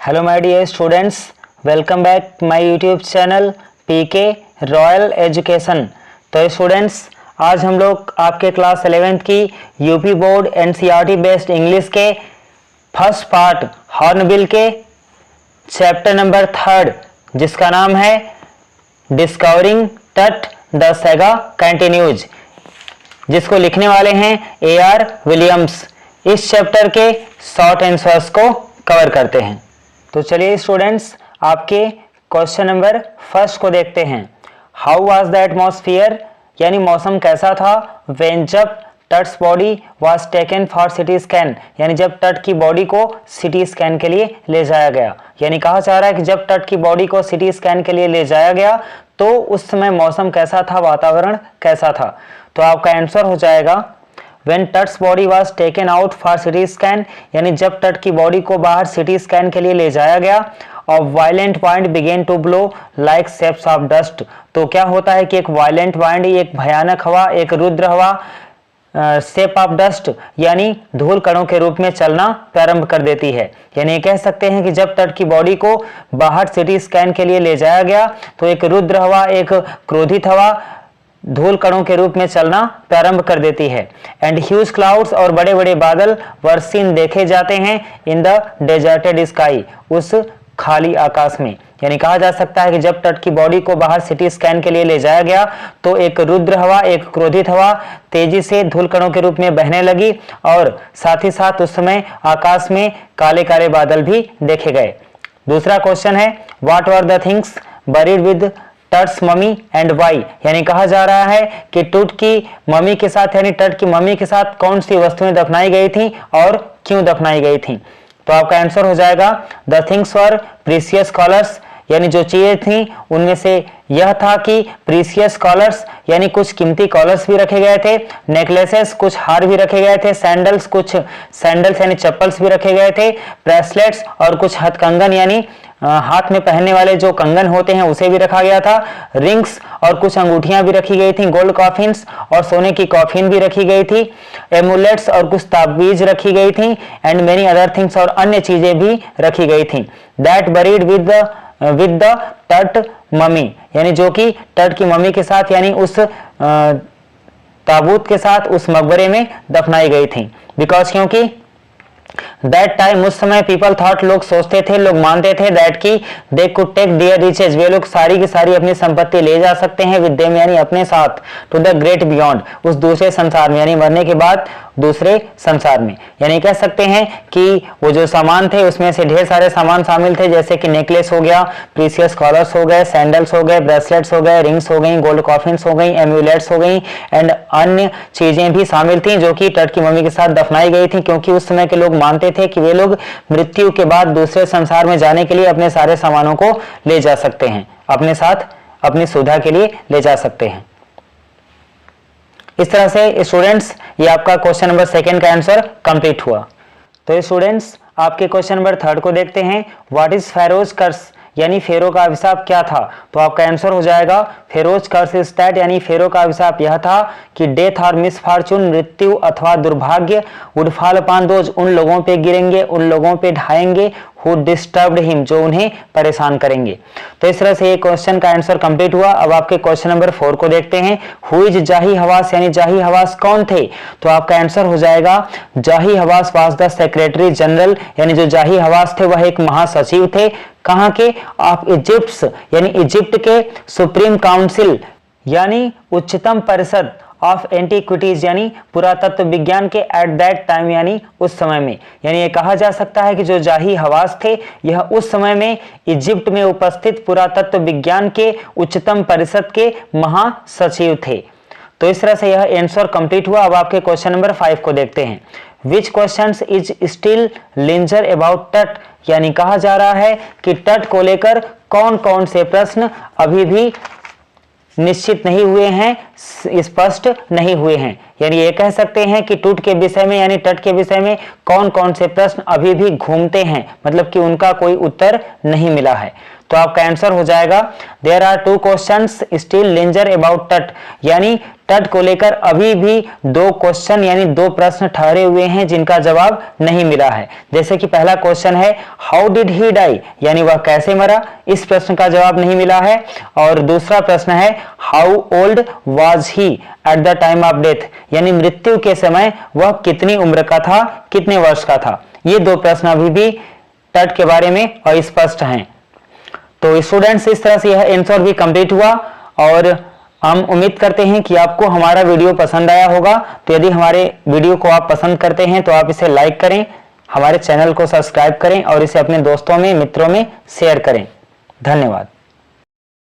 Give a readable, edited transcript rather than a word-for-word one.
Hello my dear students, welcome back my YouTube channel PK royal education. तो students, आज हम लोग आपके क्लास 11th की UP board NCERT based English के फर्स्ट पार्ट हॉर्नबिल के चैप्टर नंबर 3 जिसका नाम है डिस्कवरिंग टट द सैगा कंटिन्यूज, जिसको लिखने वाले हैं AR विलियम्स। इस चैप्टर के शॉर्ट आंसर्स को कवर करते हैं। तो चलिए स्टूडेंट्स, आपके क्वेश्चन नंबर फर्स्ट को देखते हैं। हाउ वाज द एटमॉस्फेयर, यानी मौसम कैसा था व्हेन जब Tut's body was taken for CT scan, यानी जब टट की बॉडी को सिटी स्कैन के लिए ले जाया गया। यानी कहा जा रहा है कि जब टट की बॉडी को सिटी स्कैन के लिए ले जाया गया तो उस समय मौसम कैसा था, वातावरण कैसा था। तो आपका आंसर हो जाएगा When Tutt's body was taken out for CT scan, यानी जब टट की बॉडी को बाहर सिटी स्कैन के लिए ले जाया गया और violent wind begin to blow like shapes of dust. तो क्या होता है कि एक वायलेंट वाइंड, एक भयानक हवा, एक रुद्र हवा शेप ऑफ डस्ट यानी धूल कणों के रूप में चलना प्रारंभ कर देती है। यानी कह सकते हैं कि जब तट की बॉडी को बाहर सिटी स्कैन के लिए ले जाया गया तो एक रुद्र हवा, एक क्रोधित हवा धूल कणों के रूप में चलना प्रारंभ कर देती है। एंड ह्यूज क्लाउड्स, और बड़े बड़े बादल वर सीन देखे जाते हैं इन द डेजर्टेड स्काई, उस खाली आकाश में। यानी कहा जा सकता है कि जब तट की बॉडी को बाहर सिटी स्कैन के लिए ले जाया गया तो एक रुद्र हवा, एक क्रोधित हवा तेजी से धूल कणों के रूप में बहने लगी और साथ ही साथ उस समय आकाश में काले काले बादल भी देखे गए। दूसरा क्वेश्चन है what were the things buried with Tut's mummy and why, यानी कहा जा रहा है कि टट की मम्मी के साथ यानी टट की मम्मी के साथ कौन सी वस्तुएं दफनाई गई थी और क्यों दफनाई गई थी। तो आपका आंसर हो जाएगा the things were precious collars, यानी जो चीजें थी उनमें से यह था कि प्रीसियस कॉलर्स यानी कुछ कीमती कॉलर्स भी रखे गए थे, नेकलेसेस कुछ हार भी रखे गए थे, सैंडल्स कुछ सैंडल्स यानी चप्पल्स भी रखे गए थे, ब्रेसलेट्स और कुछ हथकंगन यानी हाथ में पहनने वाले जो कंगन होते हैं उसे भी रखा गया था, रिंग्स और कुछ अंगूठियां भी रखी गई थी, गोल्ड कॉफिन्स और सोने की कॉफिन भी रखी गई थी, एमुलेट्स और कुछ ताबीज रखी गई थी, एंड मेनी अदर थिंग्स और अन्य चीजें भी रखी गई थी। दैट बरीड विद द टट मम्मी, यानी जो कि टट की मम्मी के साथ यानी उस ताबूत के साथ उस मकबरे में दफनाई गई थी। बिकॉज क्योंकि दैट टाइम उस समय पीपल थॉट, लोग सोचते थे, लोग मानते थे दैट की they could take their riches, वे लोग सारी की सारी अपनी संपत्ति ले जा सकते हैं विद देम यानी अपने साथ, टू द ग्रेट बियॉन्ड उस दूसरे संसार में, यानी मरने के बाद दूसरे संसार में। यानी कह सकते हैं कि वो जो सामान थे उसमें से ढेर सारे सामान शामिल थे, जैसे कि नेकलेस हो गया, प्रीसियस कॉलर्स हो गए, सैंडल्स हो गए, ब्रेसलेट्स हो गए, रिंग्स हो गई, गोल्ड कॉफिन्स हो गई, एम्यूलेट्स हो गई एंड अन्य चीजें भी शामिल थी जो कि टट की मम्मी के साथ दफनाई गई थी, क्योंकि उस समय के लोग मानते थे कि वे लोग मृत्यु के बाद दूसरे संसार में जाने के लिए अपने सारे सामानों को ले जा सकते हैं, अपने साथ अपनी सुविधा के लिए ले जा सकते हैं। इस तरह से स्टूडेंट्स ये आपका क्वेश्चन नंबर 2 का आंसर कंप्लीट हुआ। तो स्टूडेंट्स आपके क्वेश्चन नंबर 3 को देखते हैं। व्हाट इज फेरोज कर्स, यानी फेरो का अभिशाप क्या था। तो आपका आंसर हो जाएगा फेरोज कर्स इज दैट, यानी फेरो का अभिशाप यह था कि डेथ और मिसफॉर्चून, मृत्यु अथवा दुर्भाग्य, वुड फॉल अपॉन दोज, उन लोगों पे गिरेंगे, उन लोगों पे ढाएंगे, who disturbed him, जो उन्हें परेशान करेंगे। तो इस तरह से ये क्वेश्चन का आंसर कंप्लीट हुआ। अब आपके क्वेश्चन नंबर 4 को देखते हैं। हु इज जाही हवास, यानी जाही हवास कौन थे। तो आपका आंसर हो जाएगा जाही हवास वाज द सेक्रेटरी जनरल, यानी जो जाही हवास थे वह एक महासचिव थे। कहाँ के, ऑफ इजिप्ट, यानी इजिप्ट के सुप्रीम काउंसिल यानी उच्चतम परिषद ऑफ एंटीक्विटीज, यानी पुरातत्व विज्ञान के एट दैट टाइम, यानी उस समय में। यानी ये कहा जा सकता है कि जो जाही हवास थे यह उस समय में इजिप्ट में उपस्थित पुरातत्व विज्ञान के उच्चतम परिषद के महासचिव थे। तो इस तरह से यह आंसर कंप्लीट हुआ। अब आपके क्वेश्चन नंबर 5 को देखते हैं। Which questions is still linger about Tut, यानी कहा जा रहा है कि टट को लेकर कौन कौन से प्रश्न अभी भी निश्चित नहीं हुए हैं, स्पष्ट नहीं हुए हैं। यानी ये कह सकते हैं कि टट के विषय में यानी टट के विषय में कौन कौन से प्रश्न अभी भी घूमते हैं, मतलब कि उनका कोई उत्तर नहीं मिला है। तो आपका आंसर हो जाएगा there are 2 questions still linger about Tut, यानी तट को लेकर अभी भी 2 क्वेश्चन यानी 2 प्रश्न ठहरे हुए हैं जिनका जवाब नहीं मिला है। जैसे कि पहला क्वेश्चन है हाउ डिड ही डाई, यानी वह कैसे मरा, इस प्रश्न का जवाब नहीं मिला है। और दूसरा प्रश्न है how old was he at the time of death, यानी मृत्यु के समय वह कितनी उम्र का था, कितने वर्ष का था। ये 2 प्रश्न अभी भी तट के बारे में अस्पष्ट हैं। तो स्टूडेंट्स, इस तरह से यह आंसर भी कंप्लीट हुआ और हम उम्मीद करते हैं कि आपको हमारा वीडियो पसंद आया होगा। तो यदि हमारे वीडियो को आप पसंद करते हैं तो आप इसे लाइक करें, हमारे चैनल को सब्सक्राइब करें और इसे अपने दोस्तों में, मित्रों में शेयर करें। धन्यवाद।